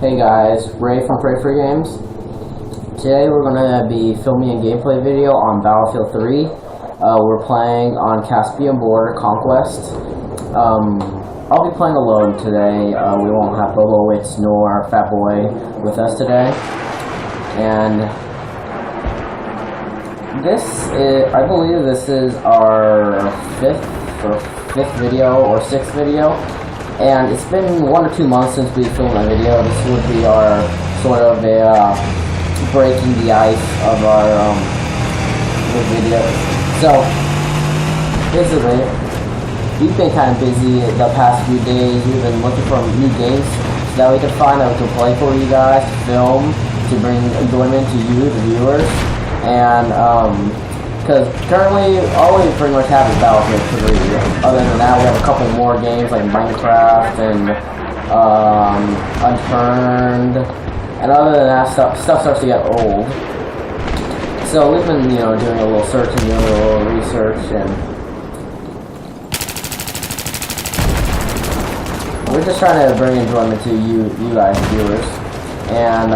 Hey guys, Ray from Rayfang. Today we're going to be filming a gameplay video on Battlefield 3. We're playing on Caspian Border Conquest. I'll be playing alone today. We won't have Bobowitz nor Fat Boy with us today. And this is, I believe this is our fifth video or sixth video. And it's been 1 or 2 months since we filmed a video. This would be our sort of a breaking the ice of our video. So basically, we've been kind of busy the past few days. We've been looking for new games so that we can find that we can play for you guys, to film, to bring enjoyment to you, the viewers. And because currently all we pretty much have is Battlefield 3. Other than that, we have a couple more games like Minecraft and Unturned, and other than that, stuff starts to get old. So we've been, doing a little searching, doing a little research, and we're just trying to bring enjoyment to you guys, viewers, and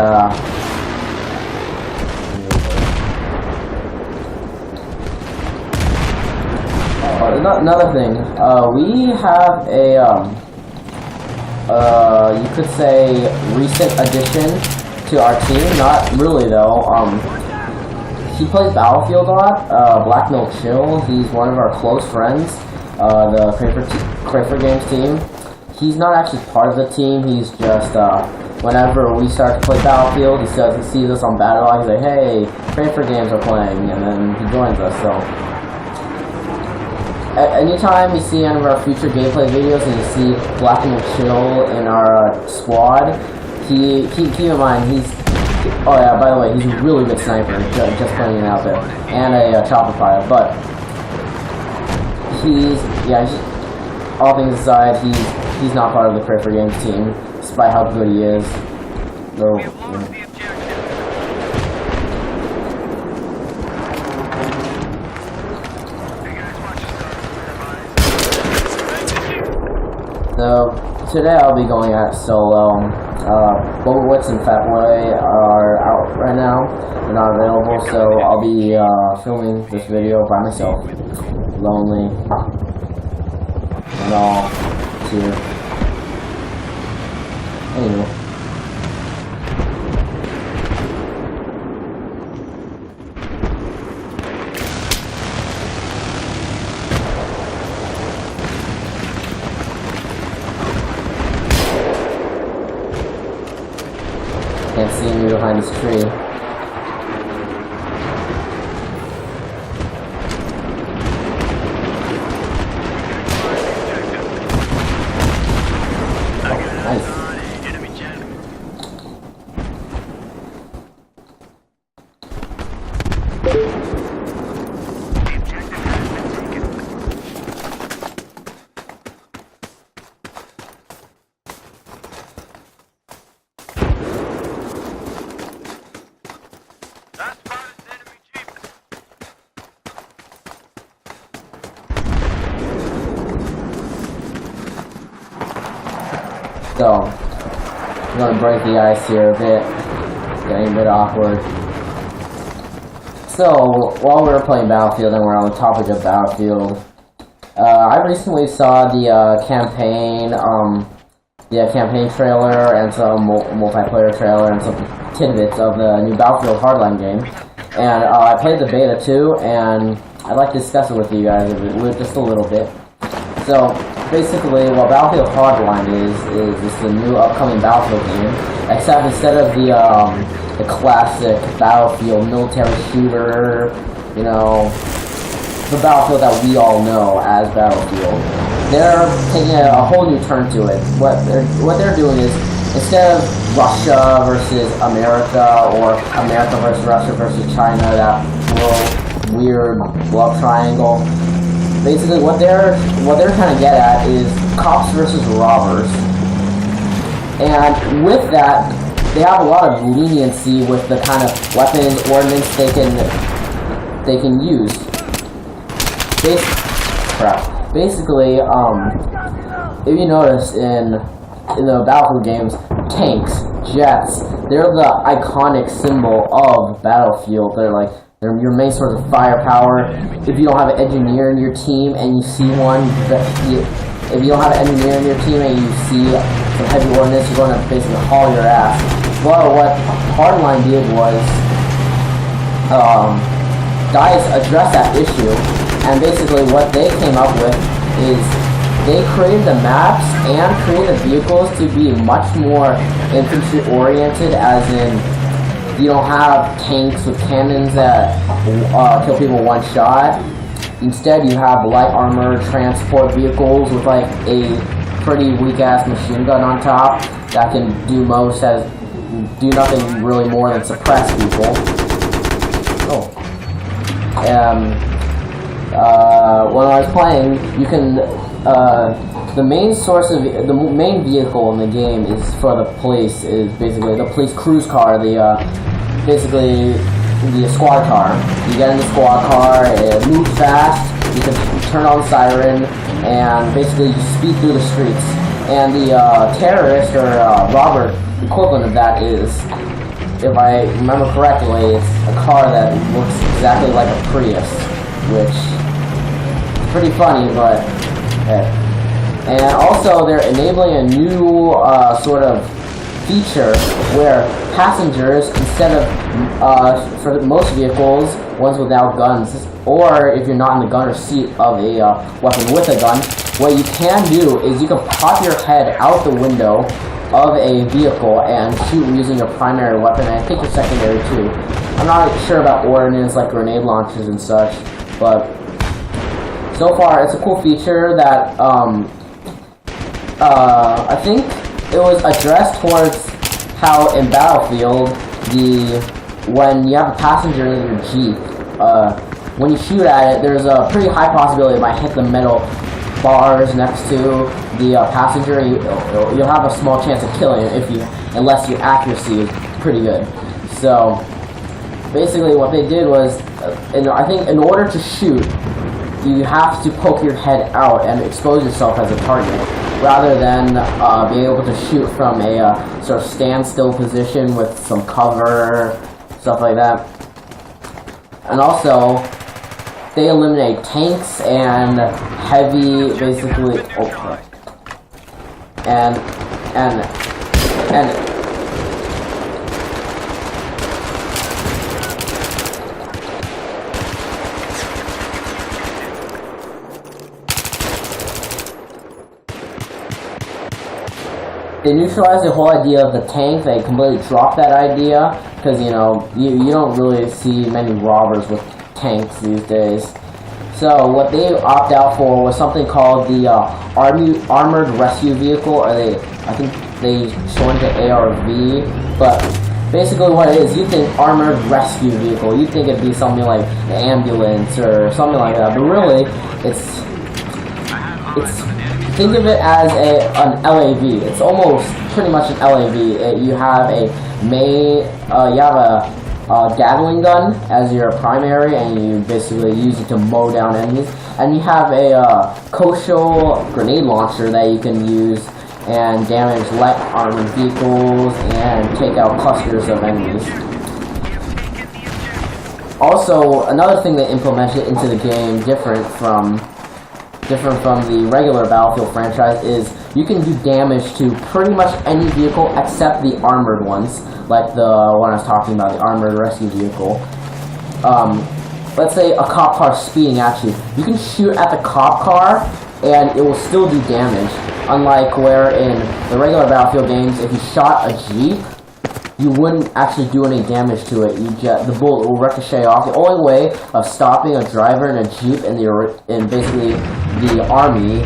another thing, we have a, you could say, recent addition to our team. Not really, though. He plays Battlefield a lot, Black Milk Chill. He's one of our close friends, the Rayfang Games team. He's not actually part of the team. He's just, whenever we start to play Battlefield, he sees us on Battle Log. He's like, hey, Rayfang Games are playing, and then he joins us, so. Anytime you see any of our future gameplay videos and you see Black and Chill in our squad, keep in mind oh yeah, by the way, he's a really good sniper, just putting it out there, and a chopper pilot, but all things aside, he's not part of the Rayfang Games team, despite how good he is. Though, So today I'll be going at solo. Bobowitz and Fat Boy are out right now. They're not available, so I'll be filming this video by myself. Lonely. And all. Here. Anyway. Can't see me behind this tree. Oh, nice. So, I'm gonna break the ice here a bit. It's getting a bit awkward. So, while we were playing Battlefield and we're on the topic of Battlefield, I recently saw the campaign trailer and some multiplayer trailer and some tidbits of the new Battlefield Hardline game. And I played the beta too, and I'd like to discuss it with you guys just a little bit. So, basically, what Battlefield Hardline is just the new upcoming Battlefield game, except instead of the classic Battlefield military shooter, the Battlefield that we all know as Battlefield, they're taking a whole new turn to it. What they're doing is, instead of Russia versus America, or America versus Russia versus China, that little weird love triangle, basically, what they're trying to get at is cops versus robbers, and with that, they have a lot of leniency with the kind of weapons ordnance they can use. Basically, if you notice in the Battlefield games, tanks jets. They're the iconic symbol of Battlefield. They're your main source of firepower. If you don't have an engineer in your team and you see one, if you don't have an engineer in your team and you see some heavy ordnance, you're going to basically haul your ass. But what Hardline did was, DICE addressed that issue, and basically what they came up with is they created the maps and created vehicles to be much more infantry oriented, as in you don't have tanks with cannons that kill people one shot. Instead, you have light armor transport vehicles with like a pretty weak ass machine gun on top that can do nothing really more than suppress people. When I was playing, you can the main vehicle in the game is for the police, is basically the police cruise car, basically the squad car. You get in the squad car, it moves fast, you can turn on the siren, and basically you speed through the streets. And the terrorist or robber equivalent of that is, if I remember correctly, it's a car that looks exactly like a Prius, which is pretty funny, but and also they're enabling a new sort of feature where passengers, instead of for most vehicles, ones without guns, or if you're not in the gunner seat of a weapon with a gun, what you can do is you can pop your head out the window of a vehicle and shoot using your primary weapon, and I think your secondary too. I'm not sure about ordnance like grenade launchers and such, but so far it's a cool feature that I think it was addressed towards how in Battlefield, when you have a passenger in your Jeep, when you shoot at it, there's a pretty high possibility it might hit the metal bars next to the passenger. You'll have a small chance of killing it unless your accuracy is pretty good. So basically what they did was, I think in order to shoot, you have to poke your head out and expose yourself as a target, rather than being able to shoot from a sort of standstill position with some cover, stuff like that. And also, they eliminate tanks and heavy, basically, and they neutralized the whole idea of the tank. They completely dropped that idea, because, you know, you don't really see many robbers with tanks these days. So what they opt out for was something called the Armored Rescue Vehicle, or I think they shortened to ARV, but basically what it is, you think Armored Rescue Vehicle, you think it'd be something like an ambulance or something like that, but really, it's think of it as an LAV. It's almost pretty much an LAV. You have a Gatling gun as your primary, and you basically use it to mow down enemies. And you have a Koshal grenade launcher that you can use and damage light armored vehicles and take out clusters of enemies. Also, another thing they implemented into the game, different from the regular Battlefield franchise, is you can do damage to pretty much any vehicle except the armored ones, like the one I was talking about, the Armored Rescue Vehicle. Let's say a cop car speeding at you. You can shoot at the cop car and it will still do damage. Unlike where in the regular Battlefield games, if you shot a Jeep, you wouldn't actually do any damage to it. The bullet will ricochet off. The only way of stopping a driver in a Jeep in basically the Army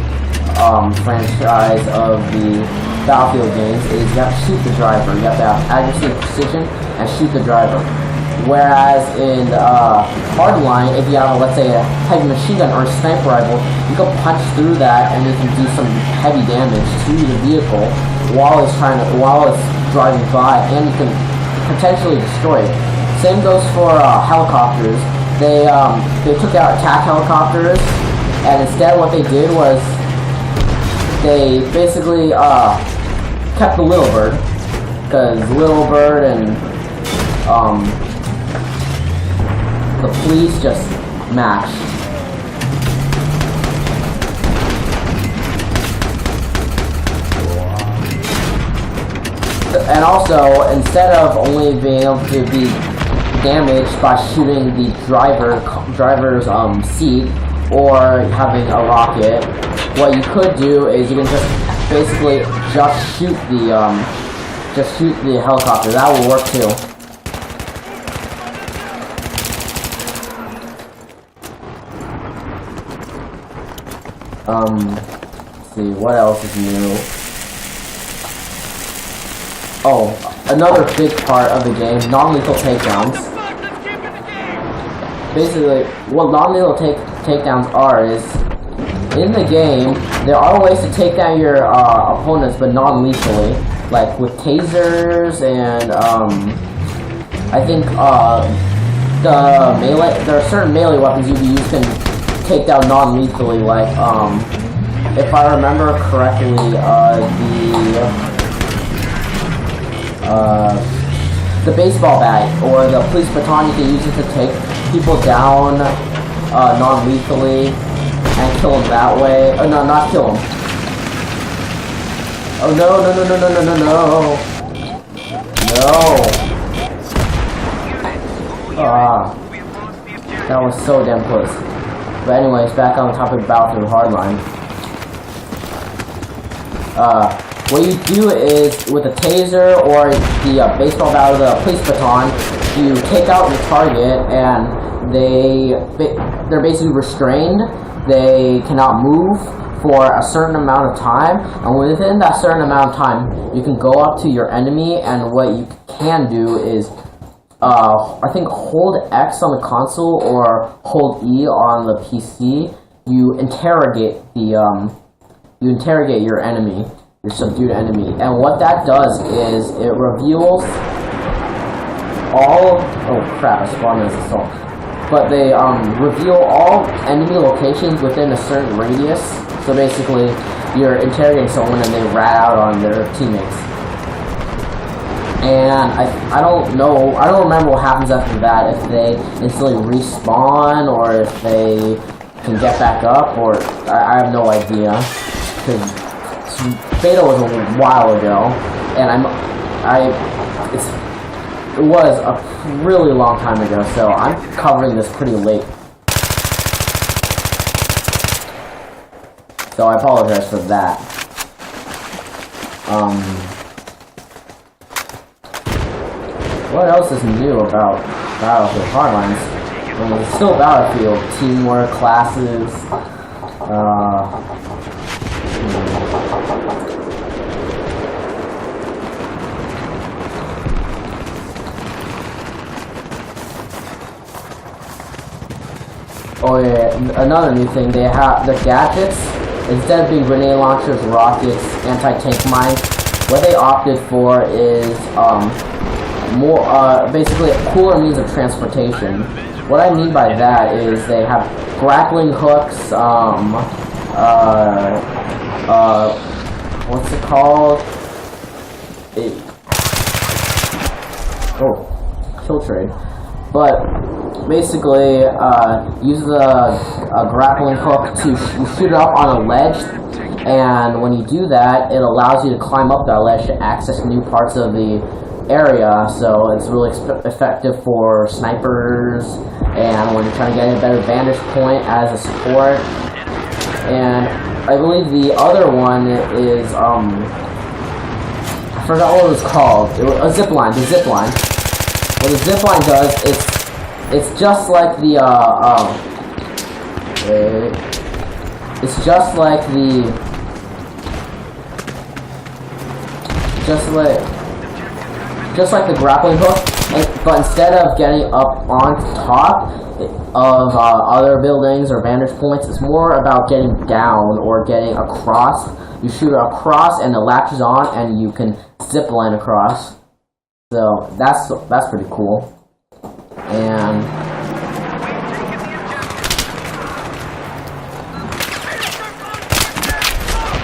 franchise of the Battlefield games is you have to shoot the driver. You have to have accuracy and precision and shoot the driver. Whereas in Hardline, if you have, let's say, a heavy machine gun or a sniper rifle, you can punch through that and you can do some heavy damage to the vehicle while it's driving by, and you can potentially destroy it. Same goes for helicopters. They took out attack helicopters, and instead what they did was they basically kept the little bird, because Little Bird and the police just match. And also, instead of only being able to be damaged by shooting the driver's seat or having a rocket, what you could do is you can just basically shoot the helicopter. That will work too. Let's see, what else is new? Oh, another big part of the game, non-lethal takedowns. Basically, what non-lethal takedowns are is, in the game, there are ways to take down your opponents, but non-lethally. Like with tasers and, I think, there are certain melee weapons you can take down non-lethally, like, if I remember correctly, the baseball bat or the police baton, you can use it to take people down non-lethally and kill them that way. Oh no, not kill them. Oh no, no, no, no, no, no, no, no. No. Ah. That was so damn close. But anyways, back on the topic of Battlefield Hardline. What you do is, with a taser or the baseball bat or the police baton, you take out the target and they're basically restrained. They cannot move for a certain amount of time, and within that certain amount of time, you can go up to your enemy, and what you can do is, I think hold X on the console or hold E on the PC. You interrogate your enemy. Your subdued enemy, and what that does is it reveals all. Oh crap! I spawned as a assault. But they reveal all enemy locations within a certain radius. So basically, you're interrogating someone and they rat out on their teammates. And I don't know. I don't remember what happens after that. If they instantly respawn or if they can get back up, or I have no idea. Because Beta was a while ago, and it was a really long time ago, so I'm covering this pretty late. So I apologize for that. What else is new about Battlefield Hardlines? I mean, it's still Battlefield, teamwork, classes, oh yeah, another new thing, they have the gadgets. Instead of being grenade launchers, rockets, anti-tank mines, what they opted for is basically a cooler means of transportation. What I mean by that is they have grappling hooks, what's it called? Kill trade. But basically, uses a grappling hook to shoot it up on a ledge, and when you do that, it allows you to climb up that ledge to access new parts of the area, so it's really effective for snipers, and when you're trying to get a better vantage point as a support. And I believe the other one is, I forgot what it was called. It was a zipline, the zipline. What the zipline does, it's just like the, it's just like the grappling hook, but instead of getting up on top of other buildings or vantage points, it's more about getting down or getting across. You shoot it across and it latches on and you can zip line across. So that's pretty cool. And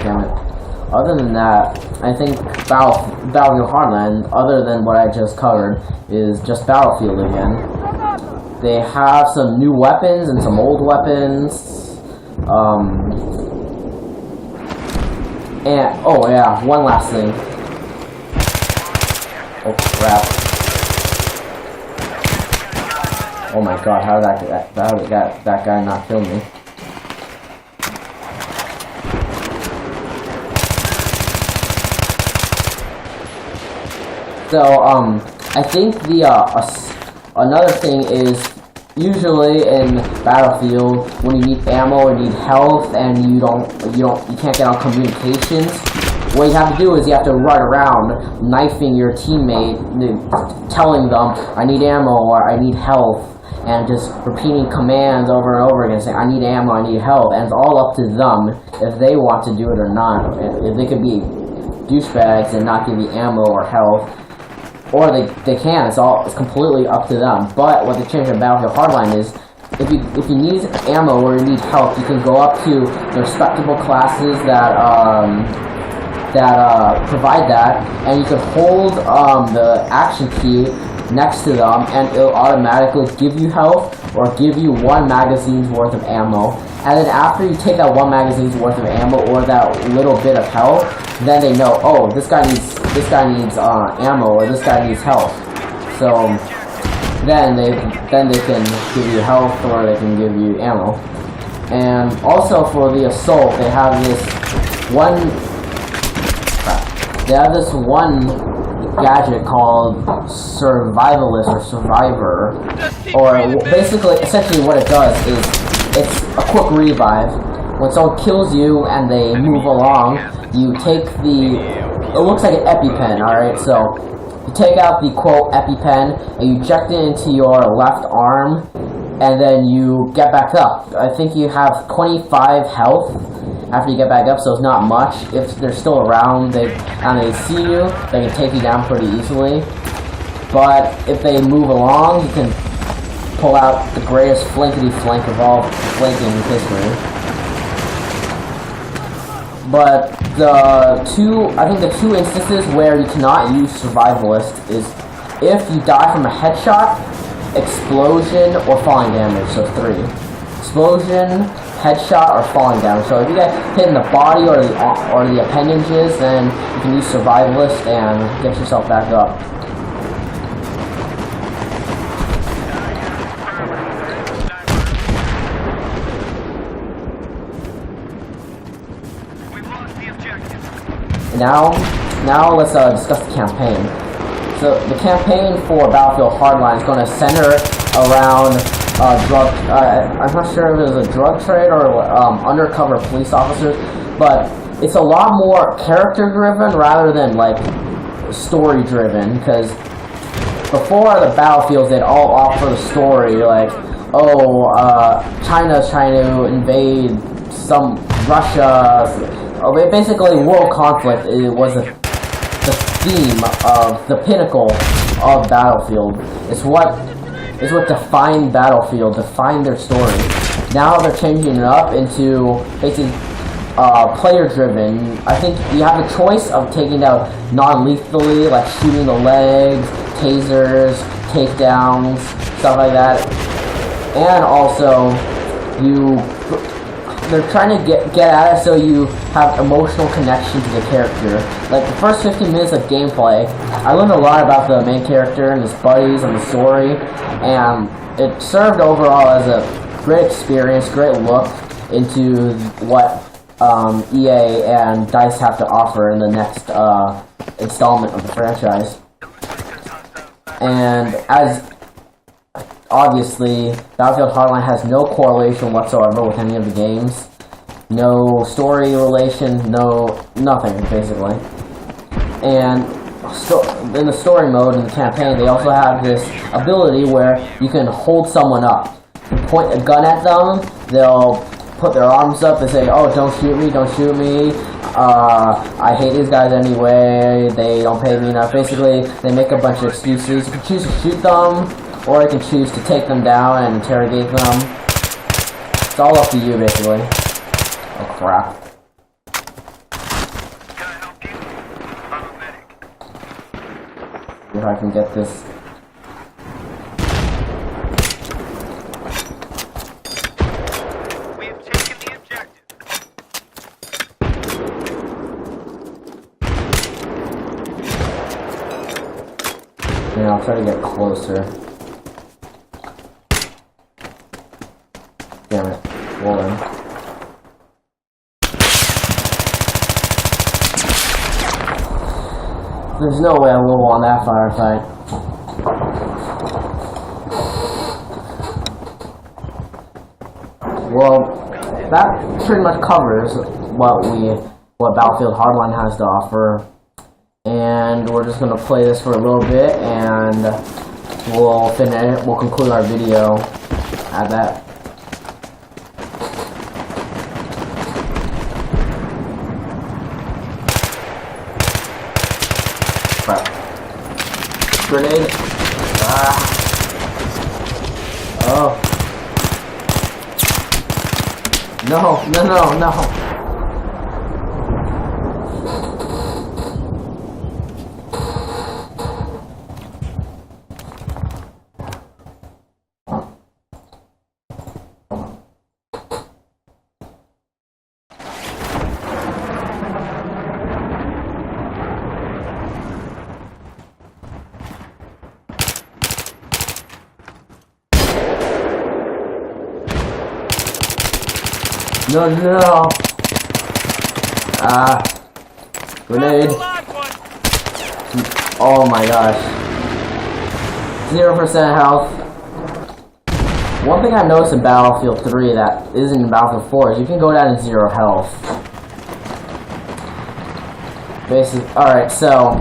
damn it. Other than that, I think Battlefield Hardline, other than what I just covered, is just Battlefield again. They have some new weapons and some old weapons. And oh yeah, one last thing. Oh crap! Oh my god, how did that guy not kill me? So I think the another thing is usually in Battlefield when you need ammo or need health and you can't get on communications. What you have to do is you have to run around knifing your teammate, telling them I need ammo or I need health, and just repeating commands over and over again, saying I need ammo, I need help, and it's all up to them if they want to do it or not. If they could be douchebags and not give you ammo or health, or they can. It's completely up to them. But what they changed in Battlefield Hardline is if you need ammo or you need help, you can go up to the respectable classes that provide that, and you can hold the action key next to them, and it'll automatically give you health or give you 1 magazine's worth of ammo. And then after you take that 1 magazine's worth of ammo or that little bit of health, then they know, oh, this guy needs ammo or this guy needs health. So then they can give you health or they can give you ammo. And also for the assault, they have this one gadget called Survivalist or Survivor, or essentially what it does is it's a quick revive. When someone kills you and they move along, you take it looks like an EpiPen, alright, so you take out the quote EpiPen and you inject it into your left arm, and then you get back up. I think you have 25 health after you get back up, so it's not much. If they're still around and they see you, they can take you down pretty easily. But if they move along, you can pull out the greatest flankety-flank of all flanking in history. But I think the two instances where you cannot use Survivalist is if you die from a headshot, explosion, or falling damage, so 3. Explosion, headshot, or falling damage. So if you get hit in the body or the appendages, then you can use Survivalist and get yourself back up. Now let's discuss the campaign. So the campaign for Battlefield Hardline is going to center around I'm not sure if it was a drug trade or undercover police officers, but it's a lot more character driven rather than like story driven, because before the Battlefields they'd all offer the story like, oh, China's trying to invade Russia. Basically world conflict was the theme of the pinnacle of Battlefield. It's what defined Battlefield, defined their story. Now they're changing it up into basically player-driven. I think you have a choice of taking out non-lethally, like shooting the legs, tasers, takedowns, stuff like that. And also, they're trying to get at it so you have emotional connection to the character. Like the first 15 minutes of gameplay, I learned a lot about the main character and his buddies and the story, and it served overall as a great experience, great look into what EA and DICE have to offer in the next installment of the franchise. And as obviously, Battlefield Hardline has no correlation whatsoever with any of the games. No story relation, nothing, basically. And in the story mode, in the campaign, they also have this ability where you can hold someone up. You point a gun at them, they'll put their arms up and say, oh, don't shoot me, I hate these guys anyway, they don't pay me enough. Basically, they make a bunch of excuses. You can choose to shoot them, or you can choose to take them down and interrogate them. It's all up to you, basically. Oh, crap. if I can get this. We have taken the objective. Yeah, I'll try to get closer. Damn it. Rolling. There's no way I will won that firefight. Well, that pretty much covers what Battlefield Hardline has to offer. And we're just gonna play this for a little bit, and we'll conclude our video at that. Crap. Grenade. Ah. Oh. No. No. Ah. Grenade. Oh my gosh. 0% health. One thing I've noticed in Battlefield 3 that isn't in Battlefield 4 is you can go down to 0 health. Basically, alright, so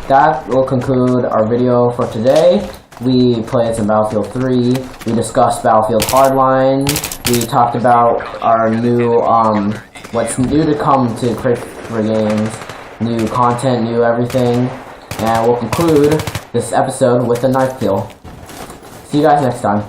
that will conclude our video for today. We played some Battlefield 3, we discussed Battlefield Hardline, we talked about our new, what's new to come to Create for Games, new content, new everything, and we'll conclude this episode with a knife kill. See you guys next time.